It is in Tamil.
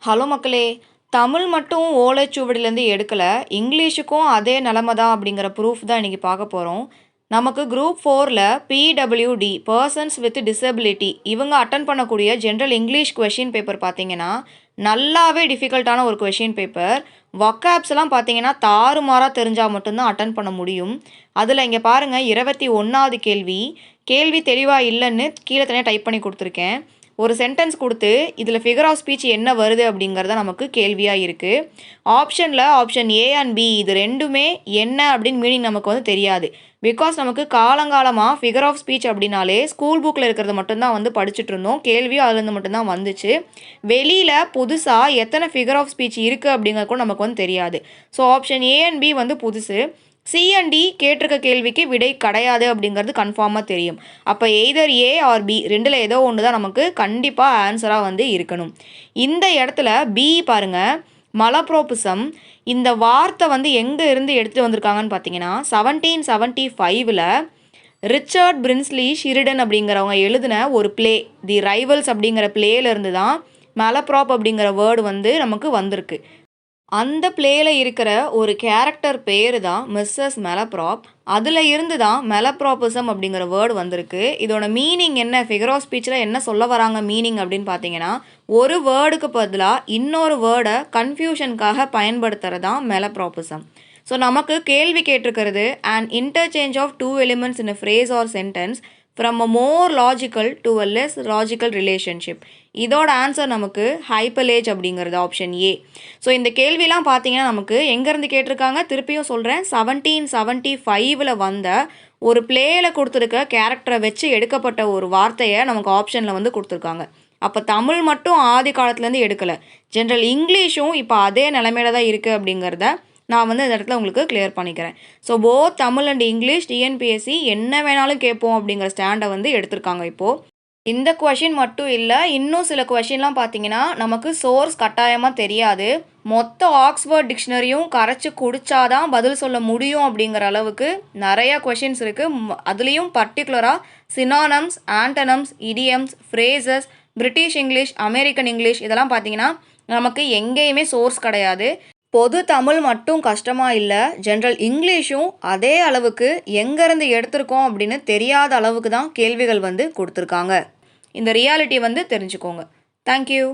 ஹலோ மக்களே! தமிழ் மட்டும் ஓலைச்சுவடிலேருந்து எடுக்கல. இங்கிலீஷுக்கும் அதே நிலைமை தான் அப்படிங்கிற ப்ரூஃப் தான் இன்னைக்கு பார்க்க போறோம். நமக்கு குரூப் 4ல பிடபிள்யூடி பெர்சன்ஸ் வித் டிசபிலிட்டி இவங்க அட்டெண்ட் பண்ணக்கூடிய ஜென்ரல் இங்கிலீஷ் கொஷின் பேப்பர் பார்த்தீங்கன்னா, நல்லாவே டிஃபிகல்ட்டான ஒரு கொஷின் பேப்பர். வொக்காப்ஸ்லாம் பார்த்தீங்கன்னா, தாறுமாறா தெரிஞ்சா மட்டும் தான் அட்டெண்ட் பண்ண முடியும். அதில இங்க பாருங்க 21வது கேள்வி. கேள்வி தெளிவா இல்லன்னு கீழ தனியா டைப் பண்ணி குடுத்துருக்கேன். ஒரு சென்டென்ஸ் கொடுத்து இதில் ஃபிகர் ஆஃப் ஸ்பீச் என்ன வருது அப்படிங்கிறத நமக்கு கேள்வியாக இருக்குது. ஆப்ஷன் ஏ அண்ட் பி இது ரெண்டுமே என்ன அப்படின்னு மீனிங் நமக்கு வந்து தெரியாது. பிகாஸ் நமக்கு காலங்காலமாக ஃபிகர் ஆஃப் ஸ்பீச் அப்படின்னாலே ஸ்கூல் புக்கில் இருக்கிறத மட்டும்தான் வந்து படிச்சுட்டு இருந்தோம். கேள்வியும் அதுலேருந்து மட்டும்தான் வந்துச்சு. வெளியில் புதுசாக எத்தனை ஃபிகர் ஆஃப் ஸ்பீச் இருக்குது அப்படிங்கிறது கூட நமக்கு வந்து தெரியாது. So option A and B வந்து புதுசு. சி அண்ட் டி கேட்டிருக்க கேள்விக்கு விடை கிடையாது அப்படிங்கிறது கன்ஃபார்மாக தெரியும். அப்போ எய்தர் ஏ ஆர் பி ரெண்டில் ஏதோ ஒன்று தான் நமக்கு கண்டிப்பாக ஆன்சராக வந்து இருக்கணும். இந்த இடத்துல பி பாருங்கள், மலப்ரோபிசம். இந்த வார்த்தை வந்து எங்கே இருந்து எடுத்துகிட்டு வந்திருக்காங்கன்னு பார்த்தீங்கன்னா 1775ல் ரிச்சர்ட் பிரின்ஸ்லி ஷிரிடன் அப்படிங்கிறவங்க எழுதின ஒரு பிளே தி ரைவல்ஸ் அப்படிங்கிற பிளேயிலேருந்து தான் மலப்ராப் அப்படிங்கிற வேர்டு வந்து நமக்கு வந்திருக்கு. அந்த பிளேயில் இருக்கிற ஒரு கேரக்டர் பேர் தான் மிஸ்ஸஸ் மெலப்ராப். அதில் இருந்து தான் மெலப்ராபிசம் அப்படிங்கிற வேர்டு வந்திருக்கு. இதோட மீனிங் என்ன, ஃபிகர் ஆஃப் ஸ்பீச்சில் என்ன சொல்ல வராங்க மீனிங் அப்படின்னு பார்த்தீங்கன்னா, ஒரு வேர்டுக்கு பதிலாக இன்னொரு வேர்டை கன்ஃபியூஷனுக்காக பயன்படுத்துகிறது தான் மெலப்ராபிசம். ஸோ நமக்கு கேள்வி கேட்டிருக்கிறது and interchange of two elements in a phrase or sentence from a more logical to a less logical relationship. இதோட ஆன்சர் நமக்கு ஹைப்பலேஜ் அப்படிங்கிறது ஆப்ஷன் ஏ. ஸோ இந்த கேள்விலாம் பார்த்தீங்கன்னா நமக்கு எங்கேருந்து கேட்டிருக்காங்க, திருப்பியும் சொல்கிறேன், 1775ல் வந்த ஒரு பிளேயில் கொடுத்துருக்க கேரக்டரை வச்சு எடுக்கப்பட்ட ஒரு வார்த்தையை நமக்கு ஆப்ஷனில் வந்து கொடுத்துருக்காங்க. அப்போ தமிழ் மட்டும் ஆதி காலத்துலேருந்து எடுக்கலை, ஜென்ரல் இங்கிலீஷும் இப்போ அதே நிலைமையில தான் இருக்குது அப்படிங்கிறத நான் வந்து இந்த இடத்துல உங்களுக்கு கிளியர் பண்ணிக்கிறேன். So both Tamil and English TNPSC என்ன வேணாலும் கேட்போம் அப்படிங்கிற ஸ்டாண்டை வந்து எடுத்திருக்காங்க இப்போது. இந்த கொஷின் மட்டும் இல்லை, இன்னும் சில கொஷின்லாம் பார்த்தீங்கன்னா நமக்கு சோர்ஸ் கட்டாயமாக தெரியாது. மொத்த ஆக்ஸ்ஃபோர்ட் டிக்ஷனரியும் கரைச்சி குடித்தாதான் பதில் சொல்ல முடியும் அப்படிங்கிற அளவுக்கு நிறையா கொஷின்ஸ் இருக்குது. அதுலேயும் பர்டிகுலராக synonyms, antonyms, idioms, phrases, British English, American English இதெல்லாம் பார்த்தீங்கன்னா நமக்கு எங்கேயுமே சோர்ஸ் கிடையாது. பொது தமிழ் மட்டும் கஷ்டமாக இல்லை, ஜென்ரல் இங்கிலீஷும் அதே அளவுக்கு எங்கேருந்து எடுத்திருக்கோம் அப்படின்னு தெரியாத அளவுக்கு தான் கேள்விகள் வந்து கொடுத்துருக்காங்க. இந்த ரியாலிட்டி வந்து தெரிஞ்சுக்கோங்க. தேங்க்யூ.